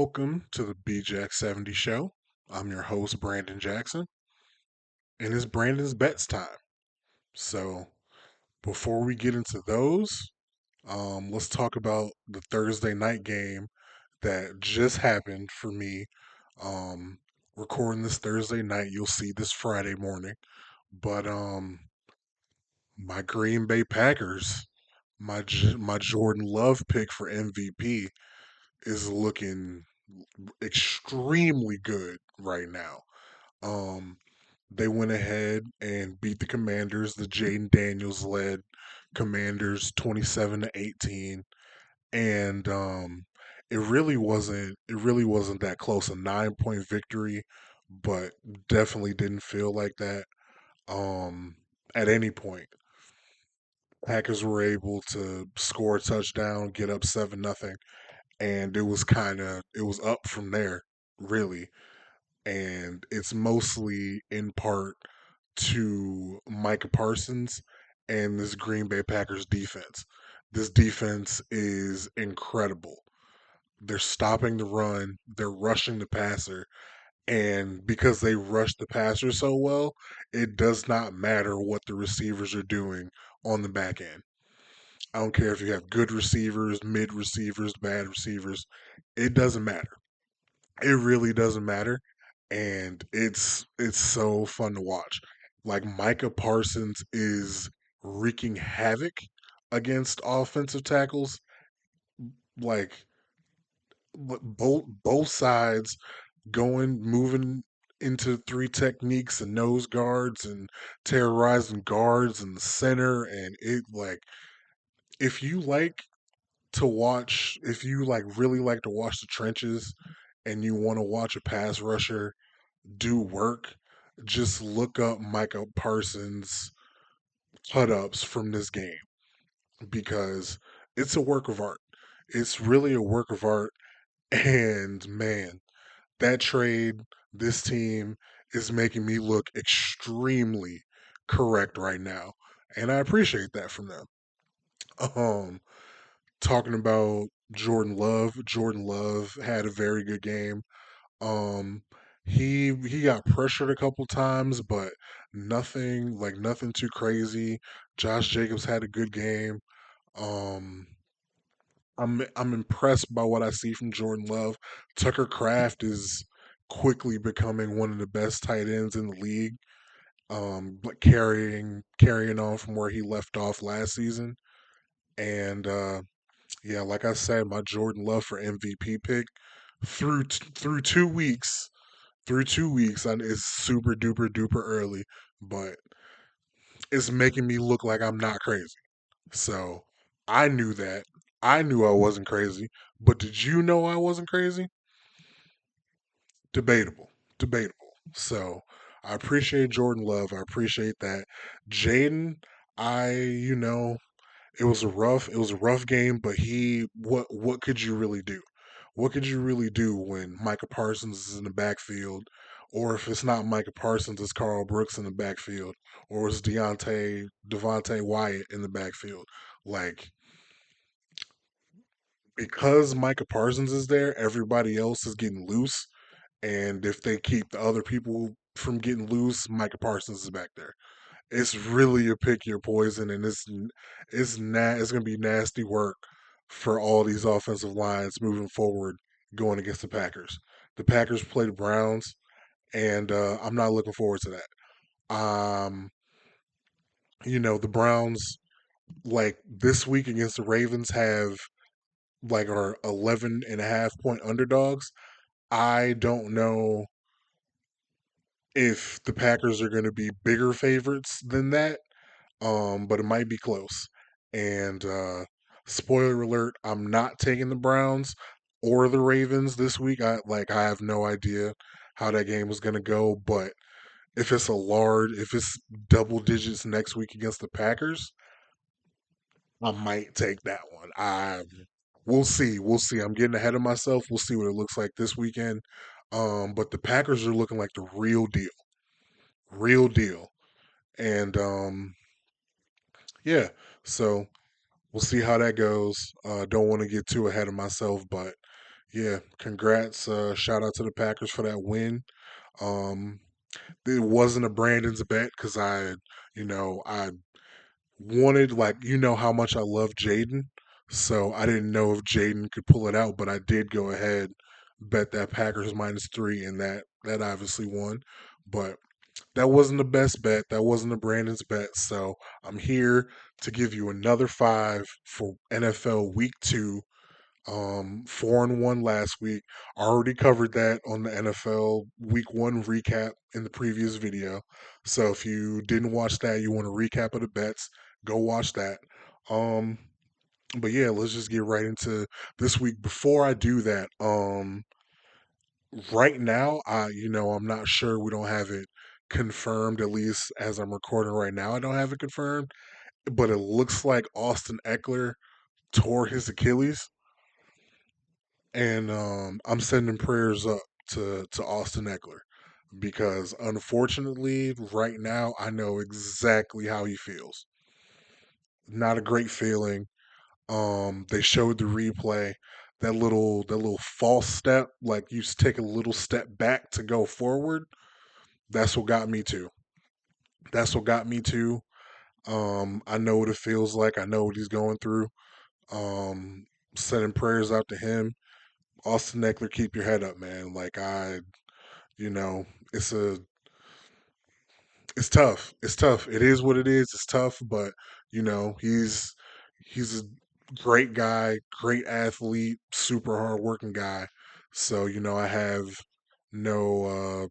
Welcome to the BJack 70 show. I'm your host, Brandon Jackson, and it's Brandon's Bets time. So, before we get into those, let's talk about the Thursday night game that just happened for me. Um, Recording this Thursday night, you'll see this Friday morning. But my Green Bay Packers, my Jordan Love pick for MVP is looking extremely good right now. Um, they went ahead and beat the Commanders, the Jaden Daniels led Commanders 27-18. And it really wasn't that close. A 9 point victory, but definitely didn't feel like that. At any point. Packers were able to score a touchdown, get up 7-0, and it was up from there, really. And it's mostly in part to Micah Parsons and this Green Bay Packers defense. This defense is incredible. They're stopping the run, they're rushing the passer, and because they rush the passer so well, it does not matter what the receivers are doing on the back end. I don't care if you have good receivers, mid receivers, bad receivers. It doesn't matter. It really doesn't matter, and it's so fun to watch. Like Micah Parsons is wreaking havoc against offensive tackles. Like both sides moving into three techniques and nose guards and terrorizing guards in the center, and it like if you like if you like really like to watch the trenches and you want to watch a pass rusher do work, just look up Micah Parsons cut ups from this game because it's a work of art. It's really a work of art. And man, that trade, this team is making me look extremely correct right now. And I appreciate that from them. Um, Talking about Jordan Love had a very good game. Um, he got pressured a couple times, but nothing too crazy. Josh Jacobs had a good game. Um, I'm impressed by what I see from Jordan Love. Tucker Kraft is quickly becoming one of the best tight ends in the league. But carrying on from where he left off last season. And yeah, like I said, my Jordan Love for MVP pick through 2 weeks through 2 weeks, and it's super duper duper early, but it's making me look like I'm not crazy. So I knew that. I knew I wasn't crazy, but did you know I wasn't crazy? Debatable. Debatable. So I appreciate Jordan Love. I appreciate that. Jaden, it was a rough game, but what could you really do? What could you really do when Micah Parsons is in the backfield, or if it's not Micah Parsons, it's Carl Brooks in the backfield, or it's Devontae Wyatt in the backfield? Like because Micah Parsons is there, everybody else is getting loose, and if they keep the other people from getting loose, Micah Parsons is back there. It's really a pick your poison, and it's gonna be nasty work for all these offensive lines moving forward, going against the Packers. The Packers play the Browns, and I'm not looking forward to that. The Browns like this week against the Ravens have like are 11 and a half point underdogs. I don't know if the Packers are going to be bigger favorites than that, but it might be close. And spoiler alert, I'm not taking the Browns or the Ravens this week. I have no idea how that game is going to go, but if it's double digits next week against the Packers, I might take that one. We'll see. We'll see. I'm getting ahead of myself. We'll see what it looks like this weekend. But the Packers are looking like the real deal. And yeah, so we'll see how that goes. Don't want to get too ahead of myself, but Yeah, congrats. Shout out to the Packers for that win. Um, it wasn't a Brandon's bet because I wanted, like, how much I love Jaden. So I didn't know if Jaden could pull it out, but I did go ahead, bet that Packers -3, and that obviously won. But that wasn't the best bet. That wasn't a Brandon's bet. So I'm here to give you another five for NFL Week 2. 4-1 last week. I already covered that on the NFL Week 1 recap in the previous video. So if you didn't watch that, you want a recap of the bets, go watch that. Um, but yeah, let's just get right into this week. Before I do that, right now, I'm not sure. We don't have it confirmed, at least as I'm recording right now. I don't have it confirmed, but it looks like Austin Eckler tore his Achilles, and I'm sending prayers up to Austin Eckler because unfortunately, right now, I know exactly how he feels. Not a great feeling. They showed the replay. That little false step, like you take a little step back to go forward. That's what got me too. That's what got me too. I know what it feels like. I know what he's going through. Um, Sending prayers out to him. Austin Eckler, keep your head up, man. Like you know, it's a it's tough. It's tough. It is what it is. It's tough, but he's a great guy, great athlete, super hardworking guy. So, I have no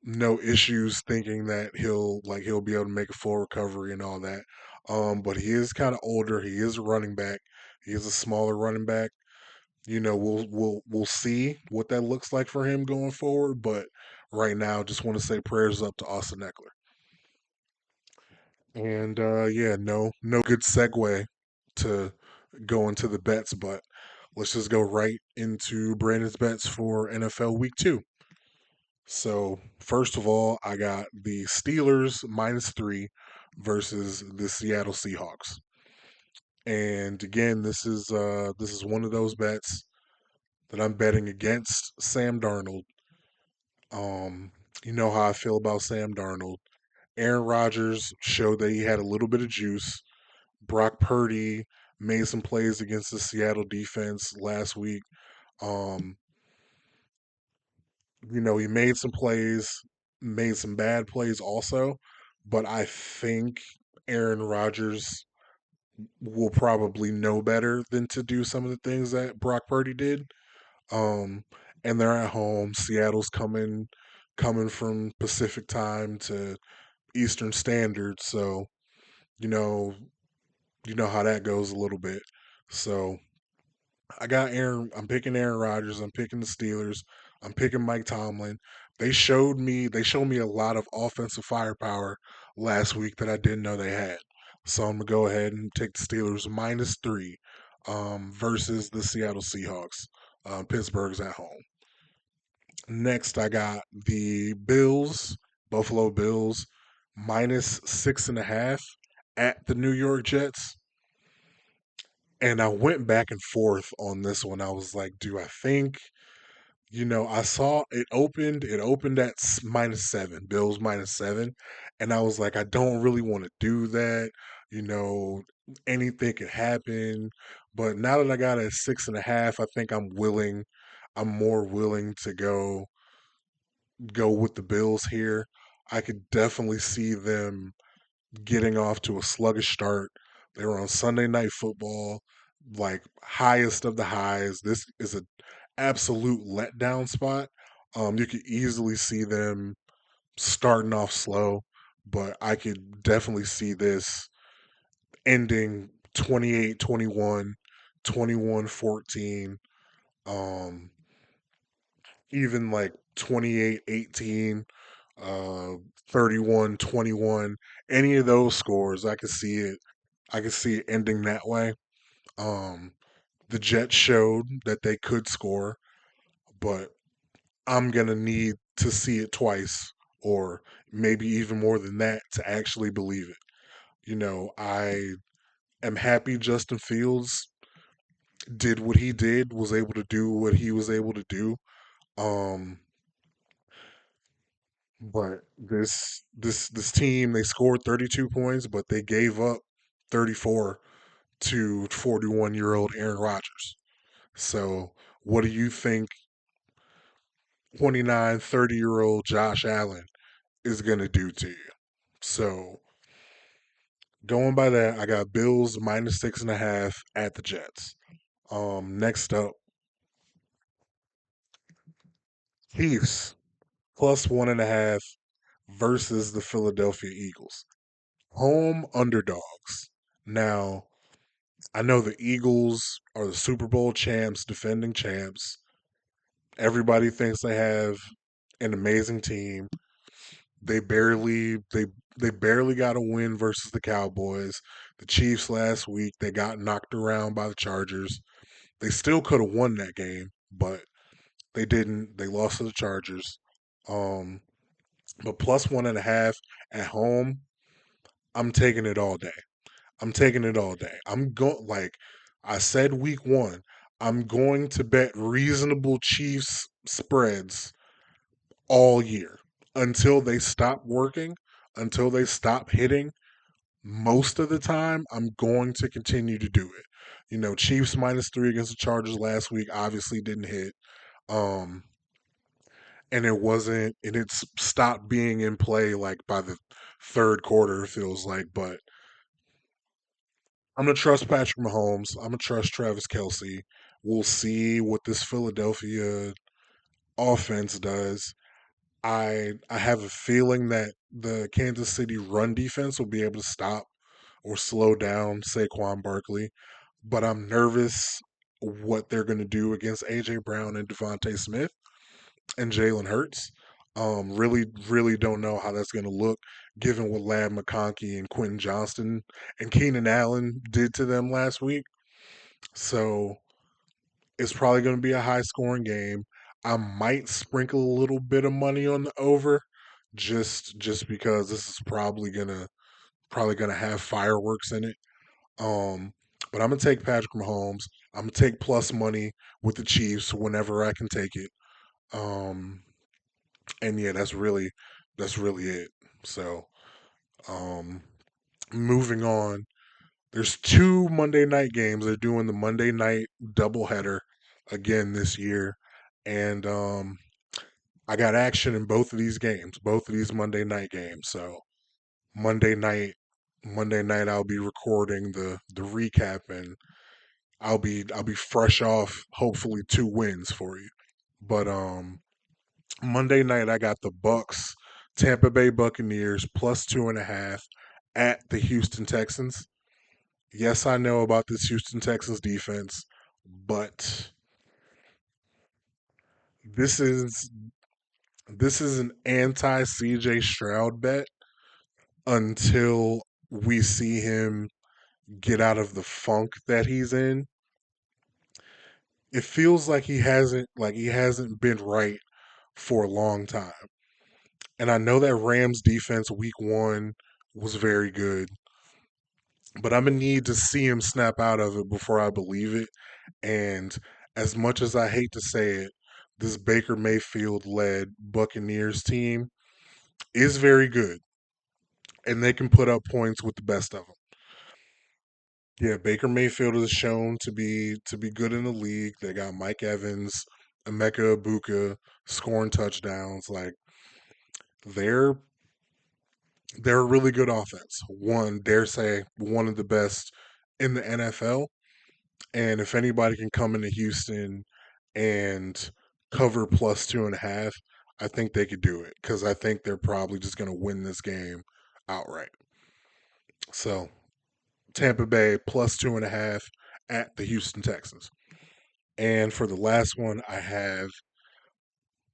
no issues thinking that he'll be able to make a full recovery and all that. But he is kind of older. He is a running back. He is a smaller running back. We'll see what that looks like for him going forward. But right now, just want to say prayers up to Austin Eckler. And yeah, no good segue to go into the bets, but let's just go right into Brandon's bets for NFL Week 2. So first of all, I got the Steelers -3 versus the Seattle Seahawks. And again, this is one of those bets that I'm betting against Sam Darnold. Um, you know how I feel about Sam Darnold. Aaron Rodgers showed that he had a little bit of juice. Brock Purdy made some plays against the Seattle defense last week. Um, he made some plays, made some bad plays also, but I think Aaron Rodgers will probably know better than to do some of the things that Brock Purdy did. Um, and they're at home. Seattle's coming from Pacific time to Eastern Standard, so you know you know how that goes a little bit. So I'm picking Aaron Rodgers. I'm picking the Steelers. I'm picking Mike Tomlin. They showed me a lot of offensive firepower last week that I didn't know they had. So I'm gonna go ahead and take the Steelers -3 versus the Seattle Seahawks. Pittsburgh's at home. Next, I got the Buffalo Bills, -6.5 at the New York Jets. And I went back and forth on this one. I was like, do I think, I saw it opened at -7, Bills -7. And I was like, I don't really want to do that. You know, Anything could happen. But now that I got it at 6.5, I think I'm more willing to go with the Bills here. I could definitely see them getting off to a sluggish start. They were on Sunday Night Football, like highest of the highs. This is an absolute letdown spot. You could easily see them starting off slow, but I could definitely see this ending 28-21, 21-14, um, even like 28-18, uh 31-21. Any of those scores, I could see it ending that way. um the Jets showed that they could score, but I'm gonna need to see it twice, or maybe even more than that, to actually believe it. I am happy Justin Fields did what he did, was able to do what he was able to do. Um, but this team, they scored 32 points, but they gave up 34 to 41-year-old Aaron Rodgers. So what do you think 29, 30-year-old Josh Allen is going to do to you? So going by that, I got Bills minus 6.5 at the Jets. Next up, Chiefs plus 1.5 versus the Philadelphia Eagles. Home underdogs. Now, I know the Eagles are the Super Bowl champs, defending champs. Everybody thinks they have an amazing team. They barely they barely got a win versus the Cowboys. The Chiefs last week, they got knocked around by the Chargers. They still could have won that game, but they didn't. They lost to the Chargers. Um, but plus 1.5 at home, I'm taking it all day. I'm taking it all day. I'm going like I said week one. I'm going to bet reasonable Chiefs spreads all year until they stop working, until they stop hitting. Most of the time, I'm going to continue to do it. Chiefs -3 against the Chargers last week obviously didn't hit. Um, and it wasn't, and it's stopped being in play like by the third quarter, it feels like. But I'm gonna trust Patrick Mahomes. I'm gonna trust Travis Kelsey. We'll see what this Philadelphia offense does. I have a feeling that the Kansas City run defense will be able to stop or slow down Saquon Barkley, but I'm nervous what they're going to do against AJ Brown and Devontae Smith and Jalen Hurts. Really, really don't know how that's going to look given what Lad McConkey and Quentin Johnston and Keenan Allen did to them last week. So it's probably going to be a high scoring game. I might sprinkle a little bit of money on the over just because this is probably gonna have fireworks in it. Um, but I'm gonna take Patrick Mahomes. I'm gonna take plus money with the Chiefs whenever I can take it. Um, and yeah, that's really it. So, um, moving on. There's two Monday night games. They're doing the Monday night doubleheader again this year, and I got action in both of these games, both of these Monday night games. So Monday night, Monday night, I'll be recording the recap, and I'll be fresh off hopefully two wins for you. But Monday night, I got the Bucks, Tampa Bay Buccaneers plus 2.5 at the Houston Texans. Yes, I know about this Houston Texans defense, but this is this is an anti CJ Stroud bet until we see him get out of the funk that he's in. It feels like he hasn't been right for a long time. And I know that Rams defense week 1 was very good, but I'm gonna need to see him snap out of it before I believe it. And as much as I hate to say it, this Baker Mayfield led Buccaneers team is very good, and they can put up points with the best of them. Yeah, Baker Mayfield is shown to be good in the league. They got Mike Evans, Emeka Ibuka scoring touchdowns. Like they're they're a really good offense. One, dare say, one of the best in the NFL. And if anybody can come into Houston and cover plus 2.5, I think they could do it because I think they're probably just going to win this game outright. So Tampa Bay plus 2.5 at the Houston Texans. And for the last one, I have,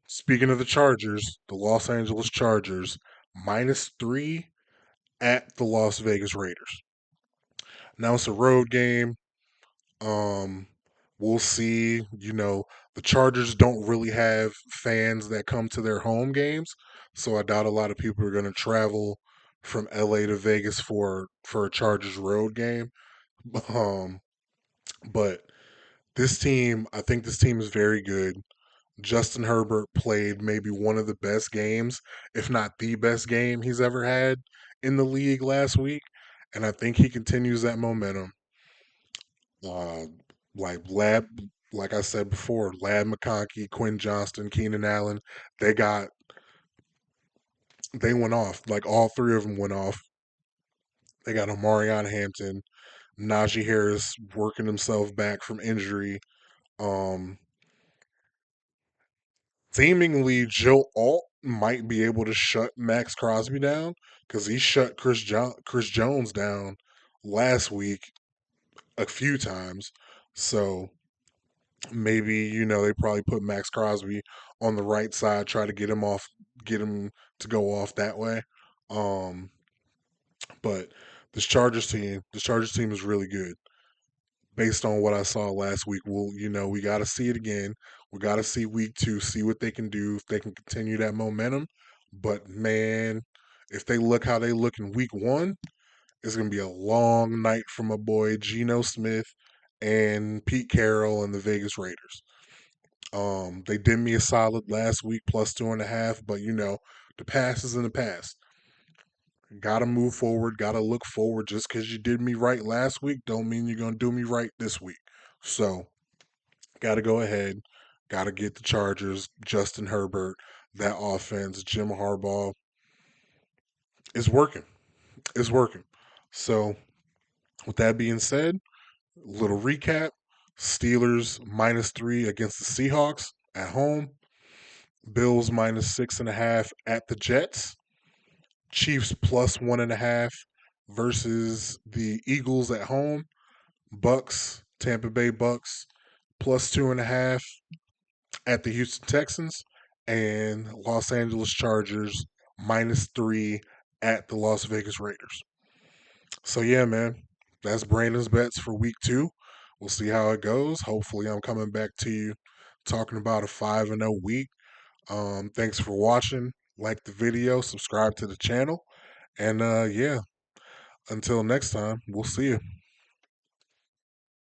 speaking of the Chargers, the Los Angeles Chargers -3 at the Las Vegas Raiders. Now it's a road game. Um, we'll see. The Chargers don't really have fans that come to their home games, so I doubt a lot of people are going to travel from LA to Vegas for a Chargers road game. Um, but This team, I think this team is very good. Justin Herbert played maybe one of the best games, if not the best game he's ever had in the league last week. And I think he continues that momentum. Uh, like Lab, like I said before, Lab McConkey, Quinn Johnston, Keenan Allen, they got they went off. Like all three of them went off. They got Omarion Hampton, Najee Harris working himself back from injury. Um, Seemingly Joe Alt might be able to shut Max Crosby down because he shut Chris Jones down last week a few times. So maybe they probably put Max Crosby on the right side, try to get him to go off that way. Um, but this Chargers team is really good. Based on what I saw last week, we got to see it again. We got to see week 2, see what they can do, if they can continue that momentum. But man, if they look how they look in week 1, it's going to be a long night for my boy Geno Smith and Pete Carroll and the Vegas Raiders. They did me a solid last week, +2.5, but the past is in the past. Got to move forward, got to look forward. Just because you did me right last week, don't mean you're going to do me right this week. So, got to go ahead, got to get the Chargers, Justin Herbert, that offense, Jim Harbaugh is working. It's working. So, with that being said, little recap: Steelers -3 against the Seahawks at home, Bills -6.5 at the Jets, Chiefs +1.5 versus the Eagles at home, Bucks, Tampa Bay Bucks +2.5 at the Houston Texans, and Los Angeles Chargers -3 at the Las Vegas Raiders. So yeah, man, that's Brandon's bets for week 2. We'll see how it goes. Hopefully, I'm coming back to you talking about a 5-0 week. Thanks for watching. Like the video, subscribe to the channel, and yeah, until next time, we'll see you.